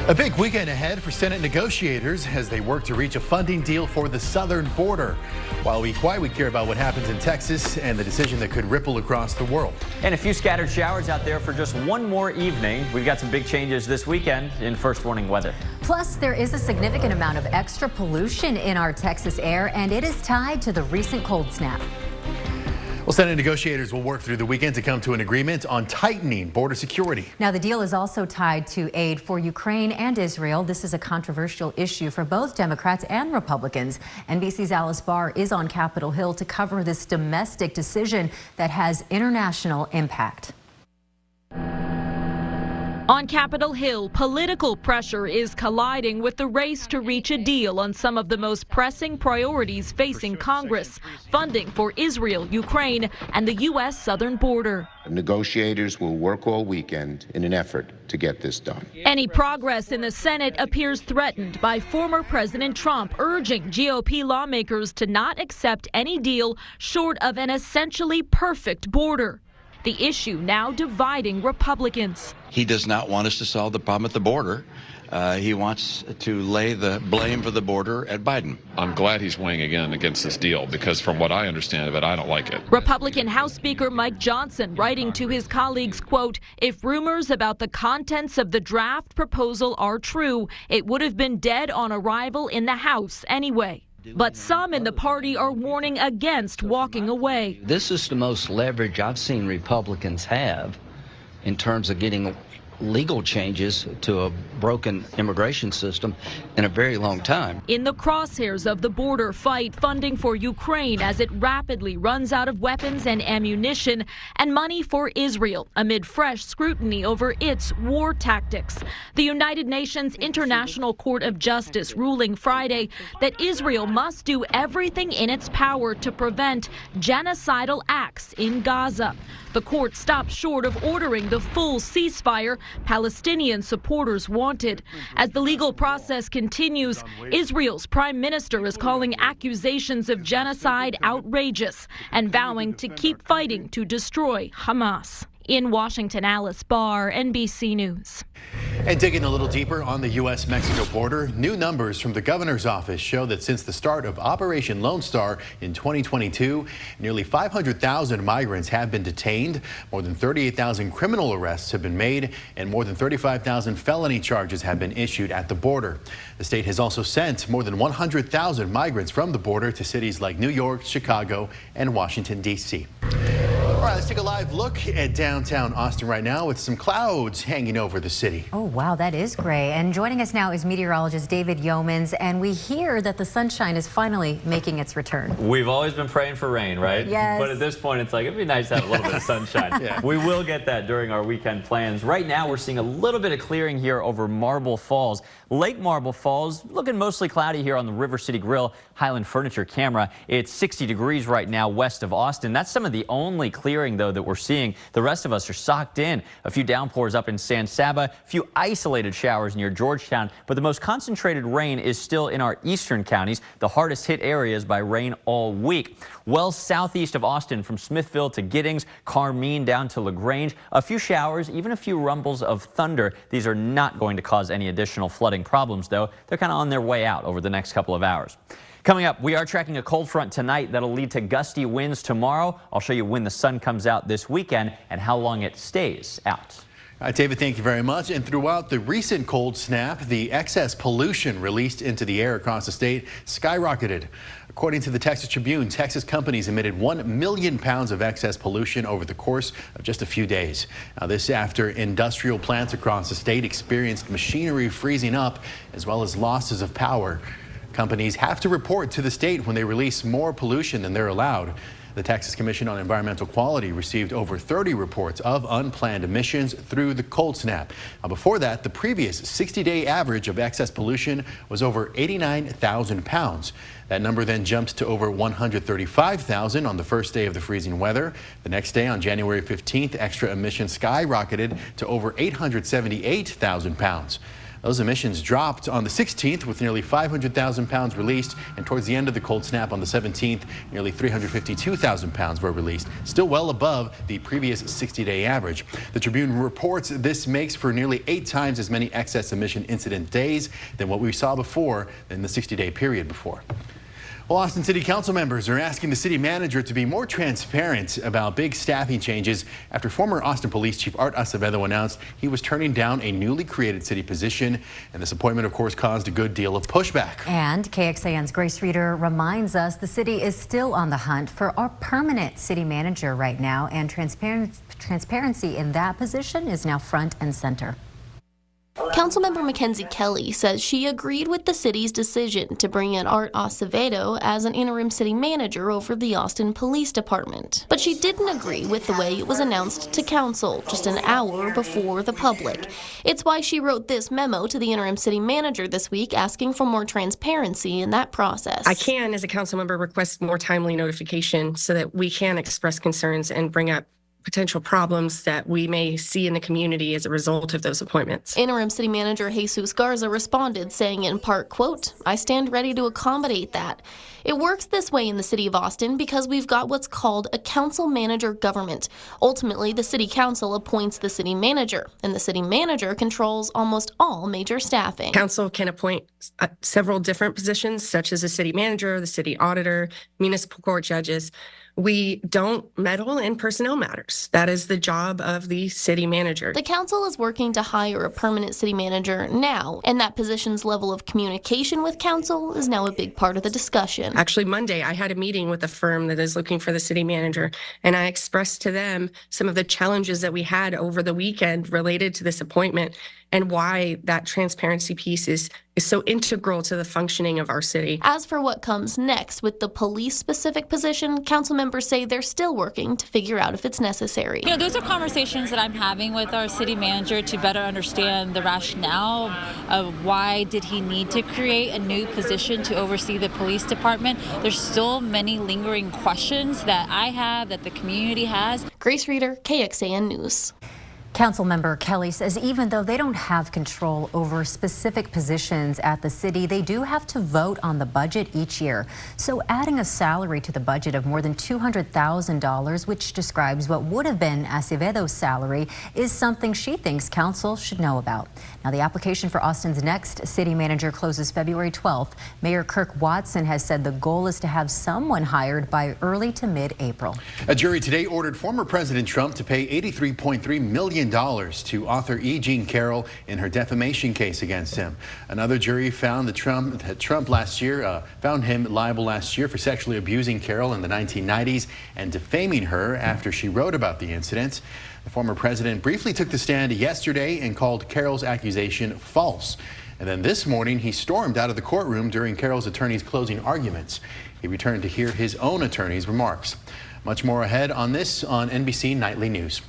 A big weekend ahead for Senate negotiators as they work to reach a funding deal for the southern border. Why we care about what happens in Texas and the decision that could ripple across the world. And a few scattered showers out there for just one more evening. We've got some big changes this weekend in first warning weather. Plus, there is a significant amount of extra pollution in our Texas air, and it is tied to the recent cold snap. Well, Senate negotiators will work through the weekend to come to an agreement on tightening border security. Now, the deal is also tied to aid for Ukraine and Israel. This is a controversial issue for both Democrats and Republicans. NBC's Alice Barr is on Capitol Hill to cover this domestic decision that has international impact. On Capitol Hill, political pressure is colliding with the race to reach a deal on some of the most pressing priorities facing Congress: funding for Israel, Ukraine, and the U.S. southern border. Negotiators will work all weekend in an effort to get this done. Any progress in the Senate appears threatened by former President Trump urging GOP lawmakers to not accept any deal short of an essentially perfect border. The issue now dividing Republicans. He does not want us to solve the problem at the border. He wants to lay the blame for the border at Biden. I'm glad he's weighing again against this deal because from what I understand of it, I don't like it. Republican House Speaker Mike Johnson writing to his colleagues, quote, "If rumors about the contents of the draft proposal are true, it would have been dead on arrival in the House anyway." But some in the party are warning against walking away. This is the most leverage I've seen Republicans have in terms of getting legal changes to a broken immigration system in a very long time. In the crosshairs of the border fight, funding for Ukraine as it rapidly runs out of weapons and ammunition, and money for Israel amid fresh scrutiny over its war tactics. The United Nations International Court of Justice ruling Friday that Israel must do everything in its power to prevent genocidal acts in Gaza. The court stopped short of ordering the full ceasefire Palestinian supporters wanted. As the legal process continues, Israel's prime minister is calling accusations of genocide outrageous and vowing to keep fighting to destroy Hamas. In Washington, Alice Barr, NBC News. And digging a little deeper on the U.S.-Mexico border, new numbers from the governor's office show that since the start of Operation Lone Star in 2022, nearly 500,000 migrants have been detained, more than 38,000 criminal arrests have been made, and more than 35,000 felony charges have been issued at the border. The state has also sent more than 100,000 migrants from the border to cities like New York, Chicago, and Washington, D.C. All right, let's take a live look at downtown Austin right now with some clouds hanging over the city. Oh, wow, that is gray. And joining us now is meteorologist David Yeomans, and we hear that the sunshine is finally making its return. We've always been praying for rain, right? Yes. But at this point, it's like, it'd be nice to have a little bit of sunshine. Yeah. We will get that during our weekend plans. Right now, we're seeing a little bit of clearing here over Marble Falls. Lake Marble Falls, looking mostly cloudy here on the River City Grill Highland Furniture camera. It's 60 degrees right now west of Austin. That's some of the only clearing, though, that we're seeing. The rest of us are socked in. A few downpours up in San Saba, a few isolated showers near Georgetown, but the most concentrated rain is still in our eastern counties, the hardest hit areas by rain all week. Well southeast of Austin, from Smithville to Giddings, Carmine down to LaGrange, a few showers, even a few rumbles of thunder. These are not going to cause any additional flooding problems, though. They're kind of on their way out over the next couple of hours. Coming up, we are tracking a cold front tonight that'll lead to gusty winds tomorrow. I'll show you when the sun comes out this weekend and how long it stays out. All right, David, thank you very much. And throughout the recent cold snap, the excess pollution released into the air across the state skyrocketed. According to the Texas Tribune, Texas companies emitted 1 million pounds of excess pollution over the course of just a few days. Now, this after industrial plants across the state experienced machinery freezing up as well as losses of power. Companies have to report to the state when they release more pollution than they're allowed. The Texas Commission on Environmental Quality received over 30 reports of unplanned emissions through the cold snap. Now, before that, the previous 60-day average of excess pollution was over 89,000 pounds. That number then jumped to over 135,000 on the first day of the freezing weather. The next day, on January 15th, extra emissions skyrocketed to over 878,000 pounds. Those emissions dropped on the 16th with nearly 500,000 pounds released, and towards the end of the cold snap on the 17th, nearly 352,000 pounds were released, still well above the previous 60-day average. The Tribune reports this makes for nearly 8 times as many excess emission incident days than what we saw before in the 60-day period before. Well, Austin City Council members are asking the city manager to be more transparent about big staffing changes after former Austin Police Chief Art Acevedo announced he was turning down a newly created city position. And this appointment, of course, caused a good deal of pushback. And KXAN's Grace Reader reminds us the city is still on the hunt for a permanent city manager right now, and transparency in that position is now front and center. Councilmember Mackenzie Kelly says she agreed with the city's decision to bring in Art Acevedo as an interim city manager over the Austin Police Department. But she didn't agree with the way it was announced to council just an hour before the public. It's why she wrote this memo to the interim city manager this week asking for more transparency in that process. I can, as a council member, request more timely notification so that we can express concerns and bring up potential problems that we may see in the community as a result of those appointments. Interim City Manager Jesus Garza responded, saying in part, quote, "I stand ready to accommodate that. It works this way in the city of Austin because we've got what's called a council manager government. Ultimately, the city council appoints the city manager, and the city manager controls almost all major staffing." Council can appoint several different positions, such as the city manager, the city auditor, municipal court judges. We don't meddle in personnel matters. That is the job of the city manager. The council is working to hire a permanent city manager now, and that position's level of communication with council is now a big part of the discussion. Actually, Monday, I had a meeting with a firm that is looking for the city manager, and I expressed to them some of the challenges that we had over the weekend related to this appointment and why that transparency piece is so integral to the functioning of our city. As for what comes next with the police-specific position, council members say they're still working to figure out if it's necessary. Those are conversations that I'm having with our city manager to better understand the rationale of why did he need to create a new position to oversee the police department. There's still many lingering questions that I have, that the community has. Grace Reader, KXAN News. Councilmember Kelly says even though they don't have control over specific positions at the city, they do have to vote on the budget each year. So adding a salary to the budget of more than $200,000, which describes what would have been Acevedo's salary, is something she thinks council should know about. Now, the application for Austin's next city manager closes February 12th. Mayor Kirk Watson has said the goal is to have someone hired by early to mid-April. A jury today ordered former President Trump to pay $83.3 million to author E. Jean Carroll in her defamation case against him. Another jury found that Trump last year found him liable last year for sexually abusing Carroll in the 1990s and defaming her after she wrote about the incident. The former president briefly took the stand yesterday and called Carroll's accusation false. And then this morning, he stormed out of the courtroom during Carroll's attorney's closing arguments. He returned to hear his own attorney's remarks. Much more ahead on this on NBC Nightly News.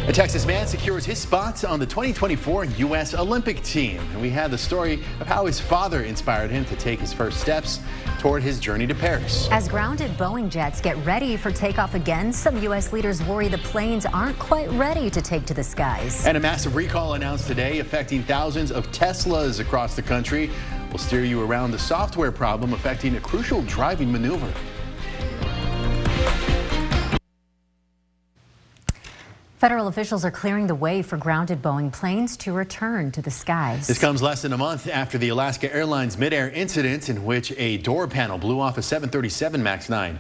A Texas man secures his spot on the 2024 U.S. Olympic team. And we had the story of how his father inspired him to take his first steps toward his journey to Paris. As grounded Boeing jets get ready for takeoff again, some U.S. leaders worry the planes aren't quite ready to take to the skies. And a massive recall announced today affecting thousands of Teslas across the country. We'll steer you around the software problem affecting a crucial driving maneuver. Federal officials are clearing the way for grounded Boeing planes to return to the skies. This comes less than a month after the Alaska Airlines mid-air incident in which a door panel blew off a 737 MAX 9.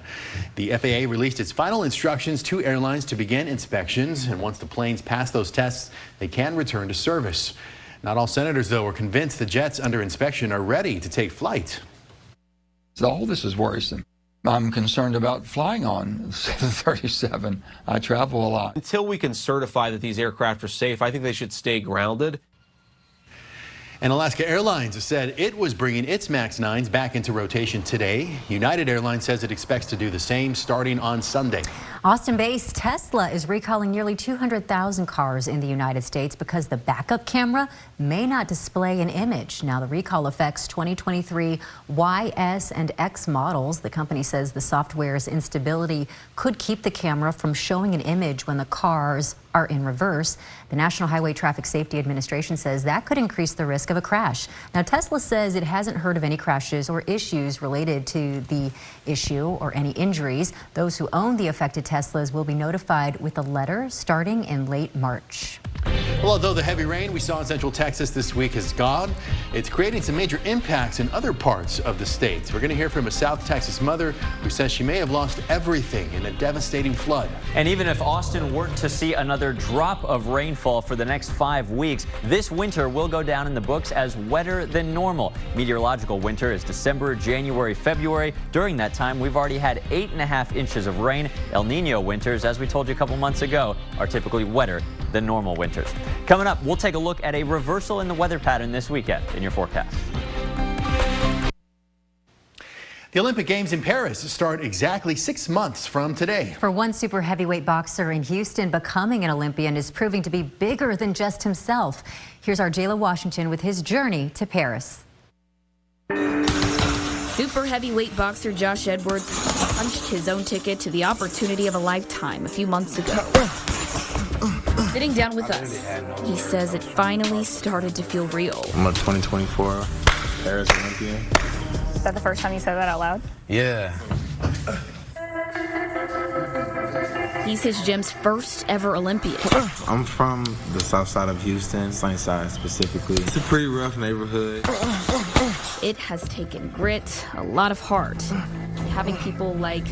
The FAA released its final instructions to airlines to begin inspections, and once the planes pass those tests, they can return to service. Not all senators, though, are convinced the jets under inspection are ready to take flight. So all this is worrisome. I'm concerned about flying on 737. I travel a lot. Until we can certify that these aircraft are safe, I think they should stay grounded. And Alaska Airlines said it was bringing its MAX 9s back into rotation today. United Airlines says it expects to do the same starting on Sunday. Austin-based Tesla is recalling nearly 200,000 cars in the United States because the backup camera may not display an image. Now, the recall affects 2023 Y, S, and X models. The company says the software's instability could keep the camera from showing an image when the cars are in reverse. The National Highway Traffic Safety Administration says that could increase the risk of a crash. Now, Tesla says it hasn't heard of any crashes or issues related to the issue or any injuries. Those who own the affected Teslas will be notified with a letter starting in late March. Well, although the heavy rain we saw in central Texas this week is gone, it's creating some major impacts in other parts of the state. We're going to hear from a South Texas mother who says she may have lost everything in a devastating flood. And even if Austin weren't to see another drop of rainfall for the next 5 weeks, this winter will go down in the books as wetter than normal. Meteorological winter is December, January, February. During that time, we've already had 8.5 inches of rain. El Nino winters, as we told you a couple months ago, are typically wetter than normal winters. Coming up, we'll take a look at a reversal in the weather pattern this weekend in your forecast. The Olympic Games in Paris start exactly 6 months from today. For one super heavyweight boxer in Houston, becoming an Olympian is proving to be bigger than just himself. Here's our Jayla Washington with his journey to Paris. Super heavyweight boxer Josh Edwards punched his own ticket to the opportunity of a lifetime a few months ago. Sitting down with us, he says it finally started to feel real. I'm a 2024 Paris Olympian. Is that the first time you said that out loud? Yeah. He's his gym's first ever Olympian. I'm from the south side of Houston, Sunnyside specifically. It's a pretty rough neighborhood. It has taken grit, a lot of heart, having people like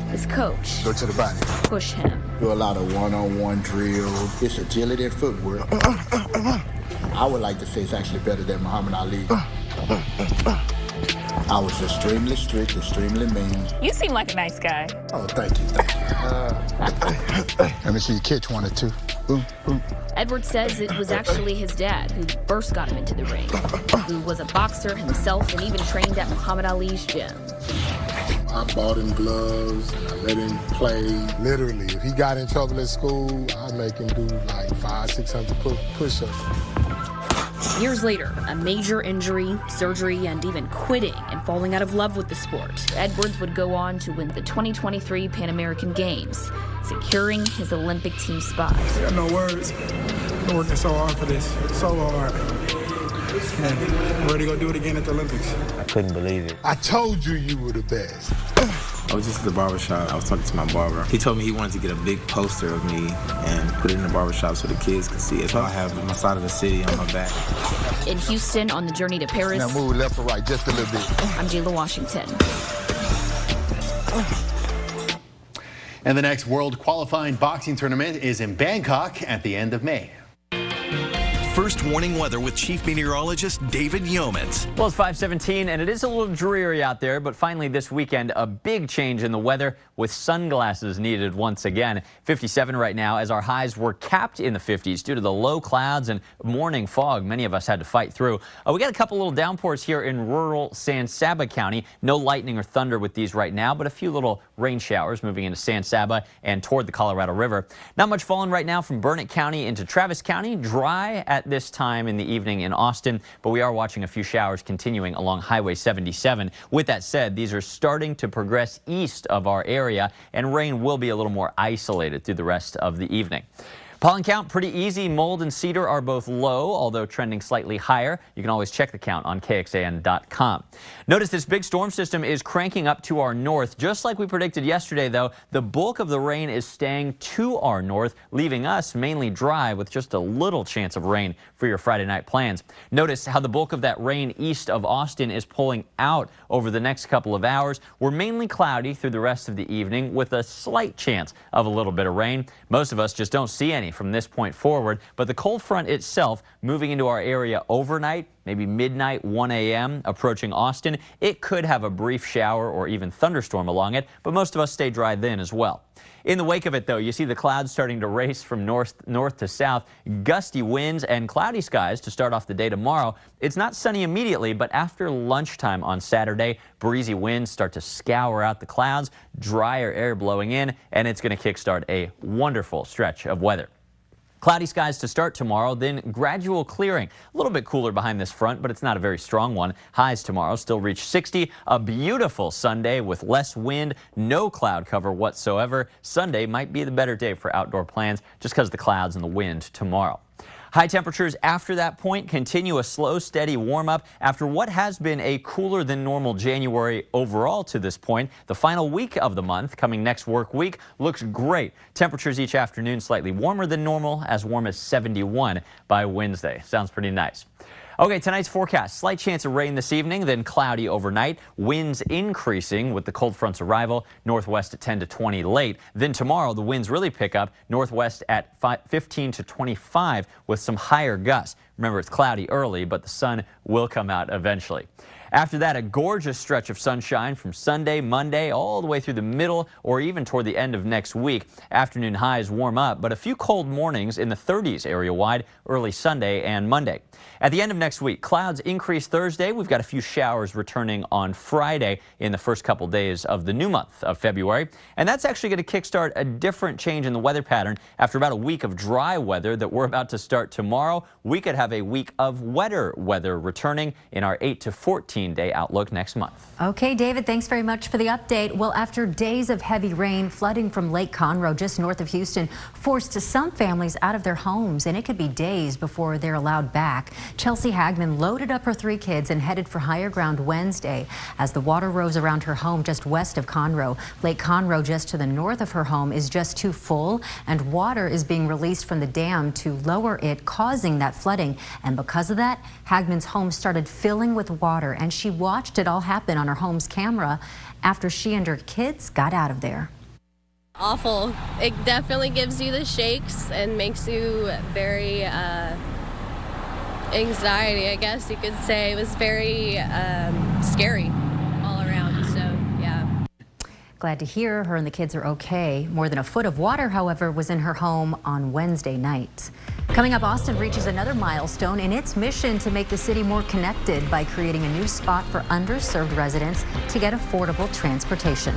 his coach go to the body, push him. Do a lot of one-on-one drill. It's agility and footwork. I would like to say it's actually better than Muhammad Ali. I was extremely strict, extremely mean. You seem like a nice guy. Oh, thank you, thank you. Let me see you catch one or two. Boom, boom. Edward says it was actually his dad who first got him into the ring, who was a boxer himself and even trained at Muhammad Ali's gym. I bought him gloves, and I let him play. Literally, if he got in trouble at school, I'd make him do like 500-600 push-ups. Years later, a major injury, surgery, and even quitting and falling out of love with the sport, Edwards would go on to win the 2023 Pan American Games, securing his Olympic team spot. I got no words. I'm working so hard for this, so hard. And we're ready to go do it again at the Olympics. I couldn't believe it. I told you you were the best. I was just at the barbershop. I was talking to my barber. He told me he wanted to get a big poster of me and put it in the barbershop so the kids could see it. So I have my side of the city on my back. In Houston, on the journey to Paris. Now move left or right just a little bit. I'm Jayla Washington. And the next World Qualifying Boxing Tournament is in Bangkok at the end of May. First warning weather with Chief Meteorologist David Yeomans. Well, it's 5:17 and it is a little dreary out there, but finally this weekend a big change in the weather with sunglasses needed once again. 57 right now as our highs were capped in the 50s due to the low clouds and morning fog many of us had to fight through. We got a couple little downpours here in rural San Saba County. No lightning or thunder with these right now, but a few little rain showers moving into San Saba and toward the Colorado River. Not much falling right now from Burnett County into Travis County. Dry at this time in the evening in Austin, but we are watching a few showers continuing along Highway 77. With that said, these are starting to progress east of our area, and rain will be a little more isolated through the rest of the evening. Pollen count pretty easy. Mold and cedar are both low, although trending slightly higher. You can always check the count on KXAN.com. Notice this big storm system is cranking up to our north. Just like we predicted yesterday, though, the bulk of the rain is staying to our north, leaving us mainly dry with just a little chance of rain for your Friday night plans. Notice how the bulk of that rain east of Austin is pulling out over the next couple of hours. We're mainly cloudy through the rest of the evening with a slight chance of a little bit of rain. Most of us just don't see any from this point forward, but the cold front itself moving into our area overnight, maybe midnight, 1 a.m., approaching Austin. It could have a brief shower or even thunderstorm along it, but most of us stay dry then as well. In the wake of it, though, you see the clouds starting to race from north to south, gusty winds and cloudy skies to start off the day tomorrow. It's not sunny immediately, but after lunchtime on Saturday, breezy winds start to scour out the clouds, drier air blowing in, and it's going to kickstart a wonderful stretch of weather. Cloudy skies to start tomorrow, then gradual clearing. A little bit cooler behind this front, but it's not a very strong one. Highs tomorrow still reach 60. A beautiful Sunday with less wind, no cloud cover whatsoever. Sunday might be the better day for outdoor plans just because of the clouds and the wind tomorrow. High temperatures after that point continue a slow, steady warm up after what has been a cooler than normal January overall to this point. The final week of the month, coming next work week, looks great. Temperatures each afternoon slightly warmer than normal, as warm as 71 by Wednesday. Sounds pretty nice. Okay, tonight's forecast. Slight chance of rain this evening, then cloudy overnight. Winds increasing with the cold front's arrival. Northwest at 10 to 20 late. Then tomorrow, the winds really pick up. Northwest at 15 to 25 with some higher gusts. Remember, it's cloudy early, but the sun will come out eventually. After that, a gorgeous stretch of sunshine from Sunday, Monday, all the way through the middle or even toward the end of next week. Afternoon highs warm up, but a few cold mornings in the 30s area-wide early Sunday and Monday. At the end of next week, clouds increase Thursday. We've got a few showers returning on Friday in the first couple days of the new month of February. And that's actually going to kickstart a different change in the weather pattern. After about a week of dry weather that we're about to start tomorrow, we could have a week of wetter weather returning in our 8 to 14-day outlook next month. Okay, David, thanks very much for the update. Well, after days of heavy rain, flooding from Lake Conroe just north of Houston forced some families out of their homes, and it could be days before they're allowed back. Chelsea Hagman loaded up her 3 kids and headed for higher ground Wednesday as the water rose around her home just west of Conroe. Lake Conroe, just to the north of her home, is just too full, and water is being released from the dam to lower it, causing that flooding. And because of that, Hagman's home started filling with water, and she watched it all happen on her home's camera after she and her kids got out of there. Awful. It definitely gives you the shakes and makes you very anxiety, I guess you could say. It was very scary all around, so yeah. Glad to hear her and the kids are okay. More than a foot of water, however, was in her home on Wednesday night. Coming up, Austin reaches another milestone in its mission to make the city more connected by creating a new spot for underserved residents to get affordable transportation.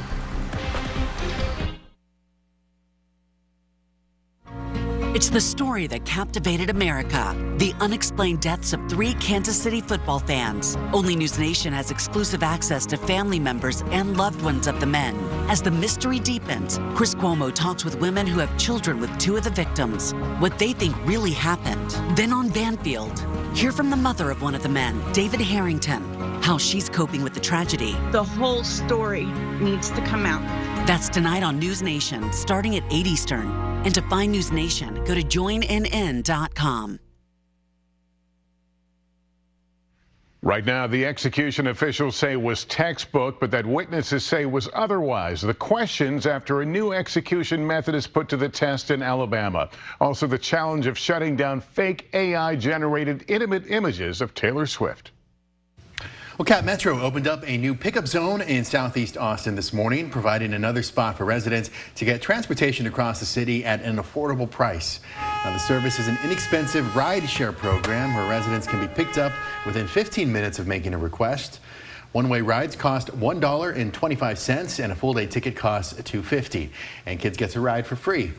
It's the story that captivated America. The unexplained deaths of 3 Kansas City football fans. Only News Nation has exclusive access to family members and loved ones of the men. As the mystery deepens, Chris Cuomo talks with women who have children with 2 of the victims. What they think really happened. Then on Banfield, hear from the mother of one of the men, David Harrington, how she's coping with the tragedy. The whole story needs to come out. That's tonight on News Nation, starting at 8 Eastern. And to find News Nation, go to joinnn.com. Right now, the execution officials say was textbook, but that witnesses say was otherwise. The questions after a new execution method is put to the test in Alabama. Also, the challenge of shutting down fake AI-generated intimate images of Taylor Swift. Well, Cap Metro opened up a new pickup zone in southeast Austin this morning, providing another spot for residents to get transportation across the city at an affordable price. Now, the service is an inexpensive ride-share program where residents can be picked up within 15 minutes of making a request. One-way rides cost $1.25 and a full-day ticket costs $2.50, and kids get to ride for free.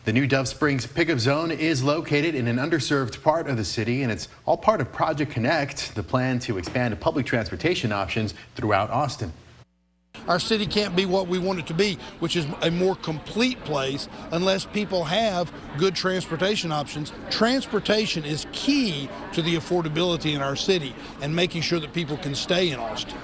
The new Dove Springs pickup zone is located in an underserved part of the city, and it's all part of Project Connect, the plan to expand public transportation options throughout Austin. Our city can't be what we want it to be, which is a more complete place, unless people have good transportation options. Transportation is key to the affordability in our city and making sure that people can stay in Austin.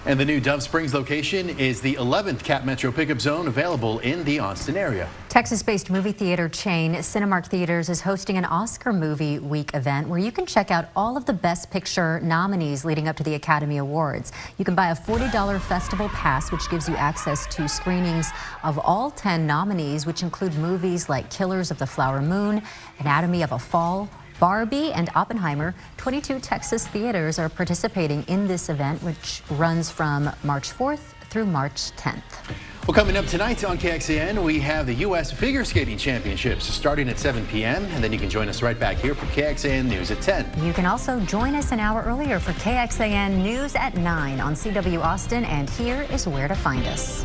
And the new Dove Springs location is the 11th Cap Metro pickup zone available in the Austin area. Texas-based movie theater chain Cinemark Theaters is hosting an Oscar Movie Week event where you can check out all of the Best Picture nominees leading up to the Academy Awards. You can buy a $40 festival pass, which gives you access to screenings of all 10 nominees, which include movies like Killers of the Flower Moon, Anatomy of a Fall, Barbie, and Oppenheimer. 22 Texas theaters are participating in this event, which runs from March 4th through March 10th. Well, coming up tonight on KXAN, we have the U.S. Figure Skating Championships starting at 7 p.m. And then you can join us right back here for KXAN News at 10. You can also join us an hour earlier for KXAN News at 9 on CW Austin. And here is where to find us.